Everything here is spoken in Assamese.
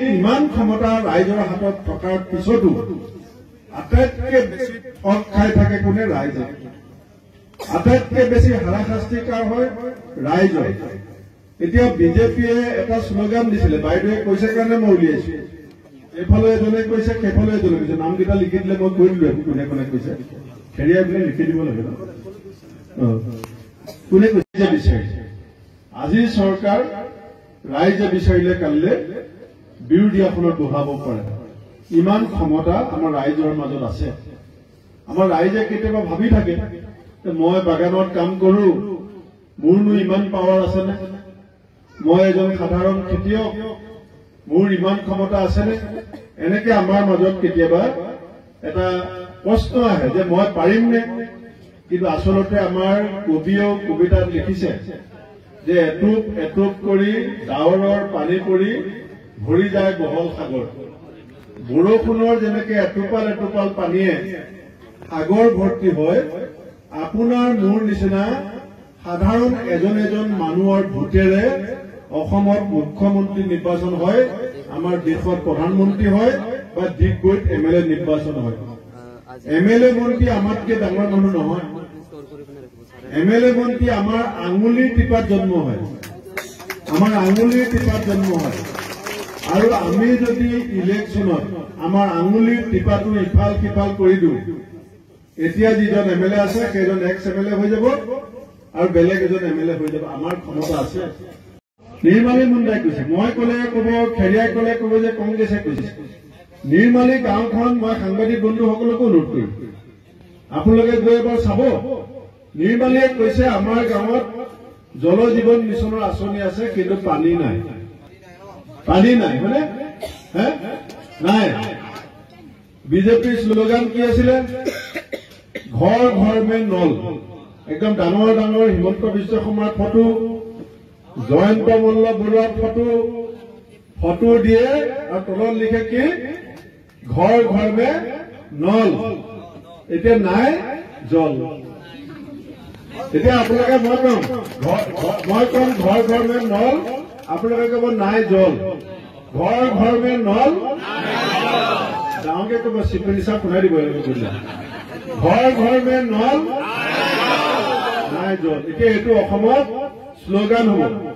ইমান ক্ষমতা ৰাইজৰ হাতত থকাৰ পিছতো আটাইতকৈ বেছি ঠগ খাই থাকে কোনে? ৰাইজে। আটাইতকৈ বেছি হাৰাশাস্তি কাৰ হয়? ৰাইজৰ। এতিয়া বিজেপিয়ে এটা শ্লোগান দিছিলে, বাইদেৱে কৈছে কাৰণে মই উলিয়াইছো। এইফালে এজনে কৈছে, সেইফালে এজনে কৈছে, নামকেইটা লিখি দিলে মই কৈ দিলো কোনে কোনে কৈছে। খেৰিয়াই পেলাই লিখি দিব লাগে ন। কোনে কৈছে বিচাৰিছে? আজি চৰকাৰ ৰাইজে বিচাৰিলে কালিলে বিৰোধীসকলক বহাব পাৰে। ইমান ক্ষমতা আমাৰ ৰাইজৰ মাজত আছে। আমাৰ ৰাইজে কেতিয়াবা ভাবি থাকে মই বাগানত কাম কৰো, মোৰনো ইমান পাৱাৰ আছেনে? মই এজন সাধাৰণ খেতিয়ক, মোৰ ইমান ক্ষমতা আছেনে? এনেকে আমাৰ মাজত কেতিয়াবা এটা প্ৰশ্ন আহে যে মই পাৰিমনে? কিন্তু আচলতে আমাৰ কবিয়েও কবিতাত লিখিছে যে এটুপ এটুপ কৰি ডাৱৰৰ পানী পৰি ভৰি যায় বহল সাগৰ। বৰষুণৰ যেনেকে এটোপাল এটোপাল পানীয়ে সাগৰ ভৰ্তি হয়, আপোনাৰ মোৰ নিচিনা সাধাৰণ এজন এজন মানুহৰ ভোটেৰে অসমত মুখ্যমন্ত্ৰী নিৰ্বাচন হয়, আমাৰ দেশত প্ৰধানমন্ত্ৰী হয় বা ডিগবৈত MLA নিৰ্বাচন হয়। MLA মন্ত্ৰী আমাতকে ডাঙৰ মানুহ নহয়। MLA মন্ত্ৰী আমাৰ আঙুলিৰ টিপাত জন্ম হয়, আমাৰ আঙুলিৰ টিপাত জন্ম হয়। আৰু আমি যদি ইলেকশ্যনত আমাৰ আঙুলিৰ টিপাটো ইফাল সিফাল কৰি দিওঁ, এতিয়া যিজন MLA আছে সেইজন এক্স MLA হৈ যাব আৰু বেলেগ এজন MLA হৈ যাব। আমাৰ ক্ষমতা আছে। নিৰ্মালী মুণ্ডাই কৈছে, মই কলে কব, খেৰিয়াই কলে কব যে কংগ্ৰেছে কৈছে। নিৰ্মালী গাঁওখন মই সাংবাদিক বন্ধুসকলকো অনুৰোধ কৰিম, আপোনালোকে গৈ এবাৰ চাব। নিৰ্মালীয়ে কৈছে আমাৰ গাঁৱত জল জীৱন মিছনৰ আঁচনি আছে, কিন্তু পানী নাই। পানী নাই হয়নে? নাই। বিজেপিৰ শ্লোগান কি আছিলে? ঘৰ ঘৰ মে নল। একদম ডাঙৰ ডাঙৰ হিমন্ত বিশ্ব শৰ্মাৰ ফটো, জয়ন্ত মল্ল বৰুৱাৰ ফটো দিয়ে আৰু তলত লিখে কি? ঘৰ ঘৰ মে নল। এতিয়া নাই জল। এতিয়া আপোনালোকে মই কম ঘৰ ঘৰ মে নল, আপোনালোকে কব নাই জল। ঘৰ ঘৰ মে নল, ডাঙৰকে কব, চিপনি চাপ শুনাই দিব। ঘৰ ঘৰ মে নল, নাই জল। এতিয়া এইটো অসমত শ্লোগান হ'ব।